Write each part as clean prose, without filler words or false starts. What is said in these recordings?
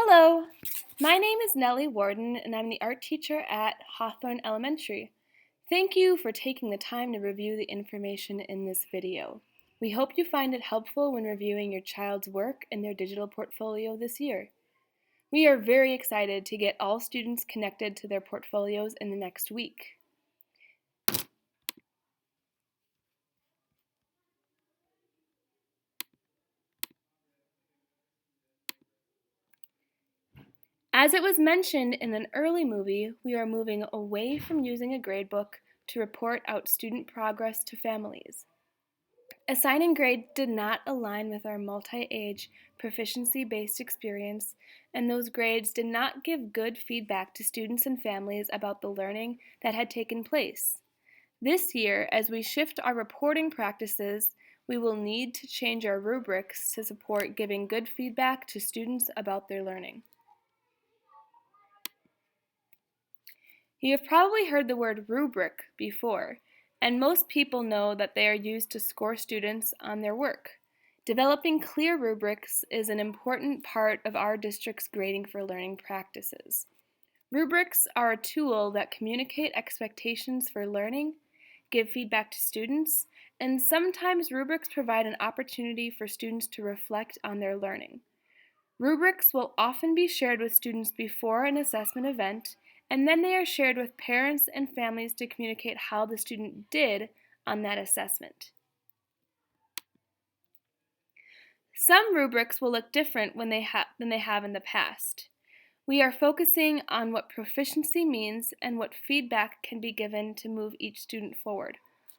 Hello, my name is Nellie Warden and I'm the art teacher at Hawthorne Elementary. Thank you for taking the time to review the information in this video. We hope you find it helpful when reviewing your child's work in their digital portfolio this year. We are very excited to get all students connected to their portfolios in the next week. As it was mentioned in an early movie, we are moving away from using a gradebook to report out student progress to families. Assigning grades did not align with our multi-age, proficiency-based experience, and those grades did not give good feedback to students and families about the learning that had taken place. This year, as we shift our reporting practices, we will need to change our rubrics to support giving good feedback to students about their learning. You have probably heard the word rubric before, and most people know that they are used to score students on their work. Developing clear rubrics is an important part of our district's grading for learning practices. Rubrics are a tool that communicate expectations for learning, give feedback to students, and sometimes rubrics provide an opportunity for students to reflect on their learning. Rubrics will often be shared with students before an assessment event, and then they are shared with parents and families to communicate how the student did on that assessment. Some rubrics will look different than they have in the past. We are focusing on what proficiency means and what feedback can be given to move each student forward.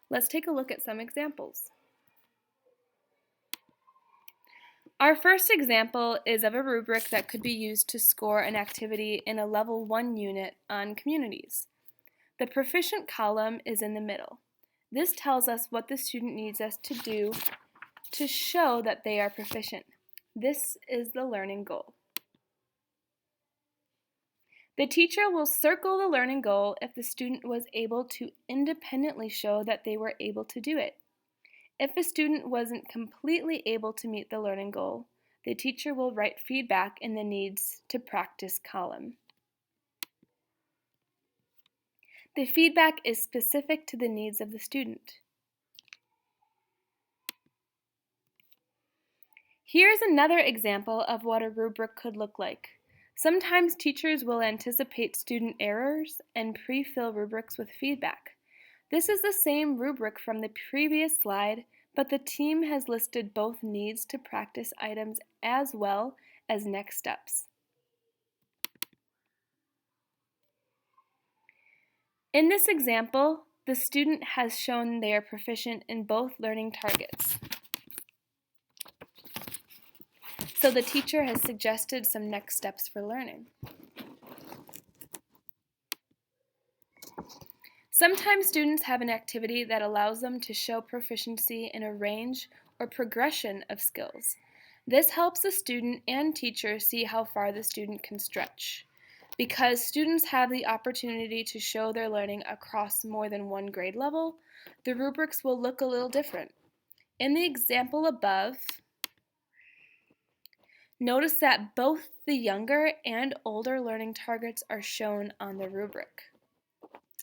Let's take a look at some examples. Our first example is of a rubric that could be used to score an activity in a Level 1 unit on communities. The proficient column is in the middle. This tells us what the student needs us to do to show that they are proficient. This is the learning goal. The teacher will circle the learning goal if the student was able to independently show that they were able to do it. If a student wasn't completely able to meet the learning goal, the teacher will write feedback in the needs to practice column. The feedback is specific to the needs of the student. Here's another example of what a rubric could look like. Sometimes teachers will anticipate student errors and pre-fill rubrics with feedback. This is the same rubric from the previous slide, but the team has listed both needs to practice items as well as next steps. In this example, the student has shown they are proficient in both learning targets. So the teacher has suggested some next steps for learning. Sometimes students have an activity that allows them to show proficiency in a range or progression of skills. This helps the student and teacher see how far the student can stretch. Because students have the opportunity to show their learning across more than one grade level, the rubrics will look a little different. In the example above, notice that both the younger and older learning targets are shown on the rubric.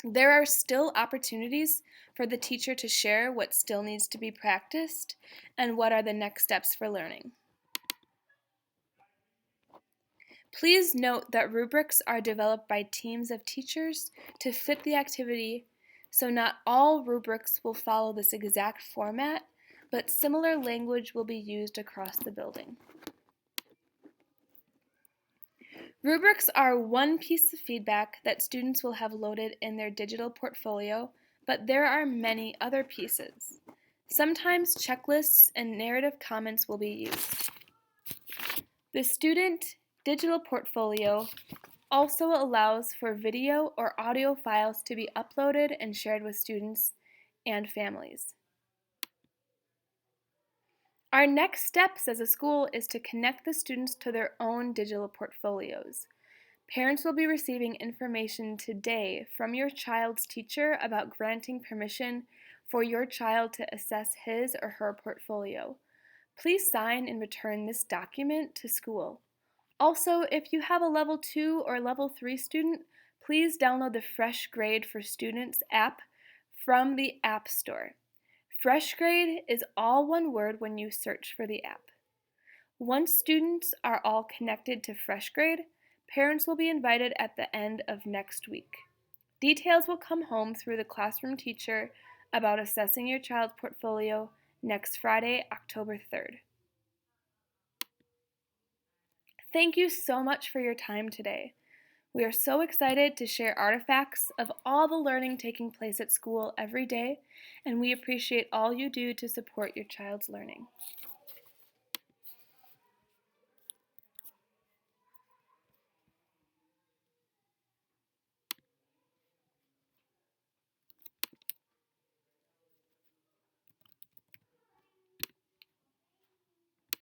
There are still opportunities for the teacher to share what still needs to be practiced and what are the next steps for learning. Please note that rubrics are developed by teams of teachers to fit the activity, so not all rubrics will follow this exact format, but similar language will be used across the building. Rubrics are one piece of feedback that students will have loaded in their digital portfolio, but there are many other pieces. Sometimes checklists and narrative comments will be used. The student digital portfolio also allows for video or audio files to be uploaded and shared with students and families. Our next steps as a school is to connect the students to their own digital portfolios. Parents will be receiving information today from your child's teacher about granting permission for your child to assess his or her portfolio. Please sign and return this document to school. Also, if you have a level 2 or level 3 student, please download the FreshGrade for Students app from the App Store. FreshGrade is all one word when you search for the app. Once students are all connected to FreshGrade, parents will be invited at the end of next week. Details will come home through the classroom teacher about assessing your child's portfolio next Friday, October 3rd. Thank you so much for your time today. We are so excited to share artifacts of all the learning taking place at school every day, and we appreciate all you do to support your child's learning.